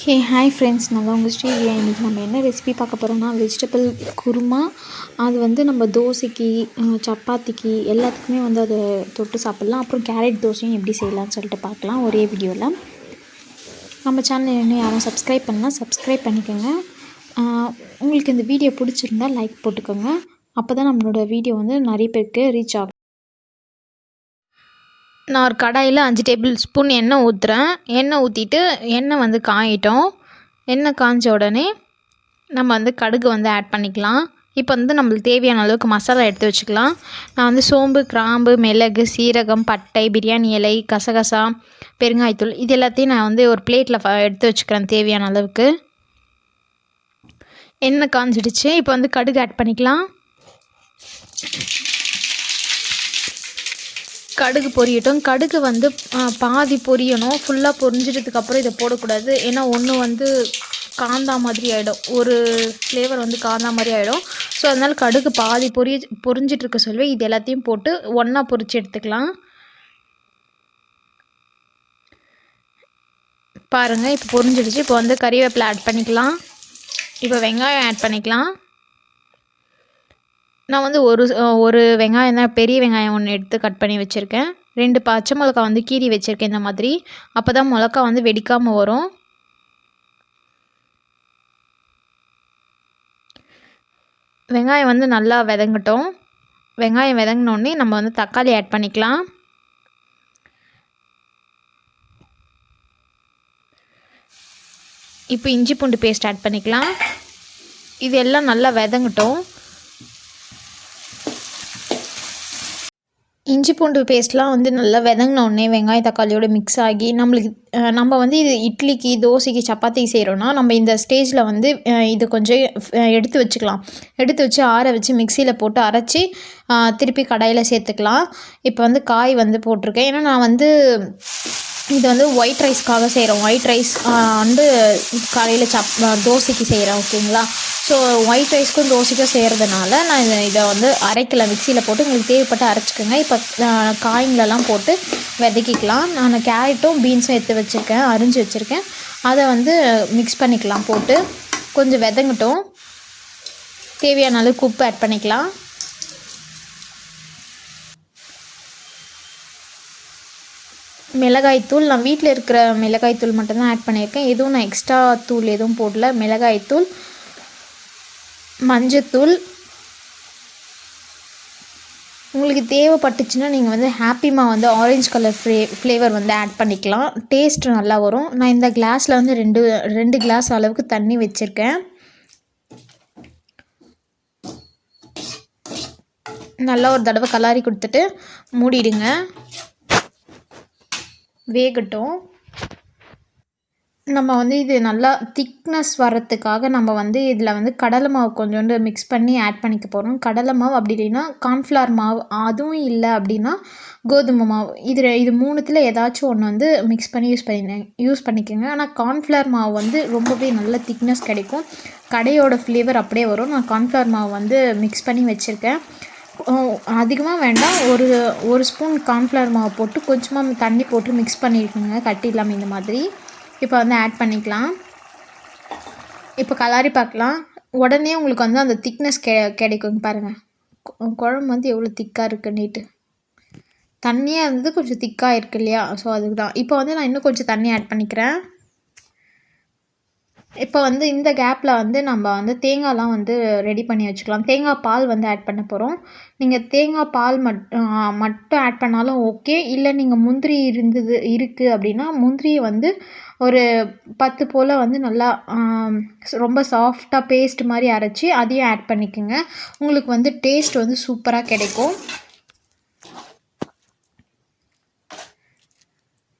Hey hi friends, நான் தான் உங்கள் ஸ்ரீவியா. இன்றைக்கி நம்ம என்ன ரெசிபி பார்க்க போகிறோம்னா வெஜிடபிள் குருமா. அது வந்து நம்ம தோசைக்கு, சப்பாத்திக்கு எல்லாத்துக்குமே வந்து அதை தொட்டு சாப்பிட்லாம். அப்புறம் கேரட் தோசையும் எப்படி செய்யலாம்னு சொல்லிட்டு பார்க்கலாம் ஒரே வீடியோவில். நம்ம சேனல் இன்னும் யாரும் சப்ஸ்கிரைப் பண்ணலாம், சப்ஸ்கிரைப் பண்ணிக்கோங்க. உங்களுக்கு இந்த வீடியோ பிடிச்சிருந்தால் லைக் போட்டுக்கோங்க. அப்போ தான் நம்மளோட வீடியோ வந்து நிறைய பேருக்கு ரீச் ஆகும். நான் ஒரு கடாயில் 5 டேபிள் ஸ்பூன் எண்ணெய் ஊற்றுறேன். எண்ணெய் ஊற்றிட்டு எண்ணெய் வந்து காயிட்டோம். எண்ணெய் காய்ஞ்ச உடனே நம்ம வந்து கடுகு வந்து ஆட் பண்ணிக்கலாம். இப்போ வந்து நம்மளுக்கு தேவையான அளவுக்கு மசாலா எடுத்து வச்சுக்கலாம். நான் வந்து சோம்பு, கிராம்பு, மிளகு, சீரகம், பட்டை, பிரியாணி இலை, கசகசா, பெருங்காயத்தூள் இது எல்லாத்தையும் நான் வந்து ஒரு பிளேட்டில் எடுத்து வச்சுக்கிறேன் தேவையான அளவுக்கு. எண்ணெய் காய்ஞ்சிடுச்சு. இப்போ வந்து கடுகு ஆட் பண்ணிக்கலாம். கடுகு பொரியட்டும். கடுகு வந்து பாதி பொரியணும். ஃபுல்லாக பொரிஞ்சிட்டதுக்கப்புறம் இதை போடக்கூடாது. ஏன்னா ஒன்று வந்து காந்தா மாதிரி ஆகிடும், ஒரு ஃப்ளேவர் வந்து காந்தா மாதிரி ஆகிடும். ஸோ அதனால் கடுகு பாதி பொரிஞ்சிட்ருக்க சொல்லி இது எல்லாத்தையும் போட்டு ஒன்றா பொரித்து எடுத்துக்கலாம். பாருங்கள், இப்போ பொரிஞ்சிடுச்சு. இப்போ வந்து கறிவேப்பிலை ஆட் பண்ணிக்கலாம். இப்போ வெங்காயம் ஆட் பண்ணிக்கலாம். நான் வந்து ஒரு வெங்காயம் தான், பெரிய வெங்காயம் ஒன்று எடுத்து கட் பண்ணி வச்சுருக்கேன். 2 பச்சை மிளகா வந்து கீறி வச்சுருக்கேன் இந்த மாதிரி. அப்போ தான் மிளகா வந்து வெடிக்காமல் வரும். வெங்காயம் வந்து நல்லா வதங்கட்டும். வெங்காயம் வதங்கினோடனே நம்ம வந்து தக்காளி ஆட் பண்ணிக்கலாம். இப்போ இஞ்சி பூண்டு பேஸ்ட் ஆட் பண்ணிக்கலாம். இது எல்லாம் நல்லா வதங்கட்டும். இஞ்சி பூண்டு பேஸ்ட்லாம் வந்து நல்லா வதங்கினோடனே வெங்காயம் தக்காளியோடு மிக்ஸ் ஆகி நம்ம வந்து இது இட்லிக்கு, தோசைக்கு, சப்பாத்திக்கு செய்கிறோன்னா நம்ம இந்த ஸ்டேஜில் வந்து இது கொஞ்சம் எடுத்து வச்சுக்கலாம். எடுத்து வச்சு ஆற வச்சு மிக்சியில் போட்டு அரைச்சி திருப்பி கடாயில் சேர்த்துக்கலாம். இப்போ வந்து காய் வந்து போட்டிருக்கேன். ஏன்னா நான் வந்து இது வந்து ஒயிட் ரைஸ்க்காக செய்கிறோம். ஒயிட் ரைஸ் வந்து காலையில் தோசைக்கு செய்கிறேன், ஓகேங்களா. ஸோ ஒயிட் ரைஸ்க்கும் தோசைக்கும் செய்கிறதுனால நான் இதை வந்து அரைக்கல, மிக்சியில் போட்டு உங்களுக்கு தேவைப்பட்டு அரைச்சிக்கோங்க. இப்போ காய்களெல்லாம் போட்டு வதக்கிக்கலாம். நான் கேரட்டும் பீன்ஸும் எடுத்து வச்சுருக்கேன், அரிஞ்சு வச்சுருக்கேன். அதை வந்து மிக்ஸ் பண்ணிக்கலாம். போட்டு கொஞ்சம் வதங்கட்டும். தேவையான அளவுக்கு உப்பு ஆட் பண்ணிக்கலாம். மிளகாய்த்தூள் நான் வீட்டில் இருக்கிற மிளகாய்த்தூள் மட்டும்தான் ஆட் பண்ணியிருக்கேன். எதுவும் நான் எக்ஸ்ட்ரா தூள் எதுவும் போடல. மிளகாய்த்தூள், மஞ்சத்தூள். உங்களுக்கு தேவைப்பட்டுச்சுன்னா நீங்கள் வந்து ஹாப்பிமா வந்து ஆரஞ்சு கலர் ஃப்ளேவர் வந்து ஆட் பண்ணிக்கலாம். டேஸ்ட் நல்லா வரும். நான் இந்த கிளாஸில் வந்து ரெண்டு கிளாஸ் அளவுக்கு தண்ணி வச்சுருக்கேன். நல்லா ஒரு தடவை கலாரி கொடுத்துட்டு மூடிடுங்க, வேகட்டும். நம்ம வந்து இது நல்லா திக்னஸ் வரத்துக்காக நம்ம வந்து இதில் வந்து கடலை மாவு கொஞ்சோண்டு மிக்ஸ் பண்ணி ஆட் பண்ணிக்க போகிறோம். கடலை மாவு அப்படி இல்லைன்னா கார்ன்ஃப்ளவர் மாவு, அதுவும் இல்லை அப்படின்னா கோதுமை மாவு. இது மூணுத்தில் ஏதாச்சும் ஒன்று வந்து மிக்ஸ் பண்ணி யூஸ் பண்ணிக்கோங்க. ஆனால் கார்ன்ஃப்ளவர் மாவு வந்து ரொம்பவே நல்ல திக்னஸ் கிடைக்கும். கடையோட ஃப்ளேவர் அப்படியே வரும். நான் கார்ன்ஃப்ளவர் மாவு வந்து மிக்ஸ் பண்ணி வச்சுருக்கேன். அதிகமாக வேண்டாம், ஒரு ஸ்பூன் கார்ன்ஃப்ளவர் மாவு போட்டு கொஞ்சமாக தண்ணி போட்டு மிக்ஸ் பண்ணியிருக்குங்க, கட்டி இல்லாமல் இந்த மாதிரி. இப்போ வந்து ஆட் பண்ணிக்கலாம். இப்போ கலாரி பார்க்கலாம். உடனே உங்களுக்கு வந்து அந்த திக்னஸ் கிடைக்கும். பாருங்கள், குழம்பு வந்து எவ்வளோ திக்காக இருக்குன்னுட்டு. தண்ணியாக இருந்தது கொஞ்சம் திக்காக இருக்குது இல்லையா, ஸோ அதுக்கு தான். இப்போ வந்து நான் இன்னும் கொஞ்சம் தண்ணி ஆட் பண்ணிக்கிறேன். இப்போ வந்து இந்த கேப்பில் வந்து நம்ம வந்து தேங்காய்லாம் வந்து ரெடி பண்ணி வச்சுக்கலாம். தேங்காய் பால் வந்து ஆட் பண்ண போகிறோம். நீங்கள் தேங்காய் பால் மட்டும் ஆட் பண்ணாலும் ஓகே. இல்லை நீங்கள் முந்திரி இருக்குது அப்படின்னா முந்திரியை வந்து ஒரு 10 போல் வந்து நல்லா ரொம்ப சாஃப்டாக பேஸ்ட் மாதிரி அரைச்சி அதையும் ஆட் பண்ணிக்கோங்க. உங்களுக்கு வந்து டேஸ்ட் வந்து சூப்பராக கிடைக்கும்.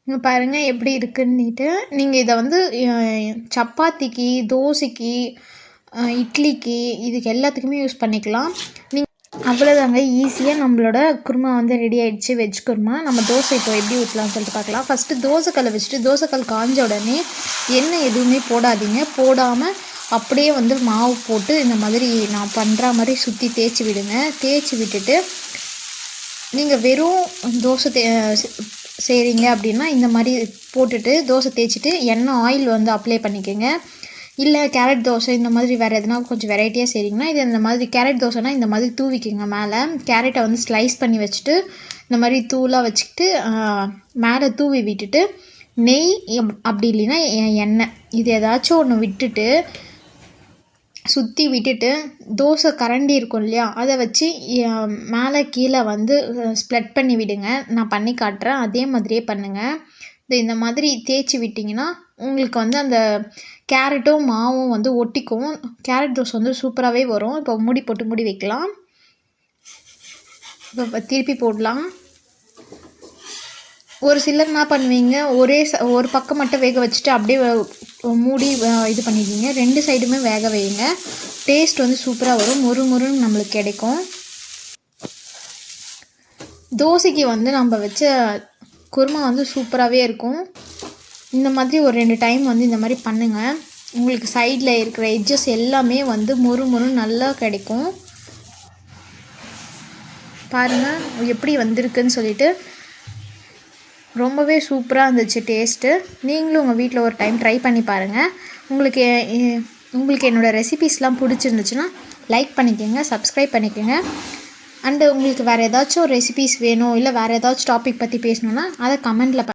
இங்கே பாருங்கள் எப்படி இருக்குன்னுட்டு. நீங்கள் இதை வந்து சப்பாத்திக்கு, தோசைக்கு, இட்லிக்கு இதுக்கு எல்லாத்துக்குமே யூஸ் பண்ணிக்கலாம். அவ்வளோதாங்க, ஈஸியாக நம்மளோட குருமா வந்து ரெடி ஆகிடுச்சு, வெஜ் குருமா. நம்ம தோசை இப்போ எப்படி ஊற்றலாம்னு சொல்லிட்டு பார்க்கலாம். ஃபஸ்ட்டு தோசைக்கல்லை வச்சுட்டு தோசைக்கல் காஞ்ச உடனே எண்ணெய் எதுவுமே போடாதீங்க. போடாமல் அப்படியே வந்து மாவு போட்டு இந்த மாதிரி நான் பண்ணுற மாதிரி சுற்றி தேய்ச்சி விடுங்க. தேய்ச்சி விட்டுட்டு நீங்கள் வெறும் செய்கிறீங்க அப்படின்னா இந்த மாதிரி போட்டுட்டு தோசை தேய்ச்சிட்டு எண்ணெய் ஆயில் வந்து அப்ளை பண்ணிக்கோங்க. இல்லை கேரட் தோசை இந்த மாதிரி வேறு எதுனா கொஞ்சம் வெரைட்டியாக செய்கிறீங்கன்னா இது இந்த மாதிரி கேரட் தோசைனா இந்த மாதிரி தூவிக்கோங்க. மேலே கேரட்டை வந்து ஸ்லைஸ் பண்ணி வச்சுட்டு இந்த மாதிரி தூளாக வச்சுக்கிட்டு மேலே தூவி விட்டுட்டு நெய் அப்படி இல்லைன்னா எண்ணெய் இது ஏதாச்சும் ஒன்று விட்டுட்டு சுற்றி விட்டுட்டு தோசை கரண்டி இருக்கும் இல்லையா அதை வச்சு மேலே கீழே வந்து ஸ்ப்ரெட் பண்ணி விடுங்க. நான் பண்ணி காட்டுறேன், அதே மாதிரியே பண்ணுங்கள். இந்த மாதிரி தேய்ச்சி விட்டிங்கன்னா உங்களுக்கு வந்து அந்த கேரட்டும் மாவும் வந்து ஒட்டிக்கும். கேரட் தோசை வந்து சூப்பராகவே வரும். இப்போ மூடி போட்டு மூடி வைக்கலாம். இப்போ திருப்பி போடலாம். ஒரு சிலர் என்ன பண்ணுவீங்க, ஒரு பக்கம் மட்டும் வேக வச்சுட்டு அப்படியே மூடி இது பண்ணிடுவீங்க. 2 சைடுமே வேக வைங்க. டேஸ்ட் வந்து சூப்பராக வரும், முறுமுறுன்னு நம்மளுக்கு கிடைக்கும். தோசைக்கு வந்து நம்ம வச்ச குருமா வந்து சூப்பராகவே இருக்கும். இந்த மாதிரி ஒரு 2 டைம் வந்து இந்த மாதிரி பண்ணுங்கள். உங்களுக்கு சைடில் இருக்கிற எட்ஜஸ் எல்லாமே வந்து முறுமுறுன்னு நல்லா கிடைக்கும். பாருங்கள் எப்படி வந்திருக்குன்னு சொல்லிட்டு. ரொம்பவே சூப்பராக இருந்துச்சு டேஸ்ட்டு. நீங்களும் உங்கள் வீட்டில் ஒரு டைம் ட்ரை பண்ணி பாருங்கள். உங்களுக்கு என்னோடய ரெசிபீஸ்லாம் பிடிச்சிருந்துச்சுன்னா லைக் பண்ணிக்கோங்க, சப்ஸ்கிரைப் பண்ணிக்கோங்க. அண்டு உங்களுக்கு வேறு ஏதாச்சும் ரெசிபீஸ் வேணும் இல்லை வேறு ஏதாச்சும் டாபிக் பற்றி பேசணுன்னா அதை கமெண்ட்டில்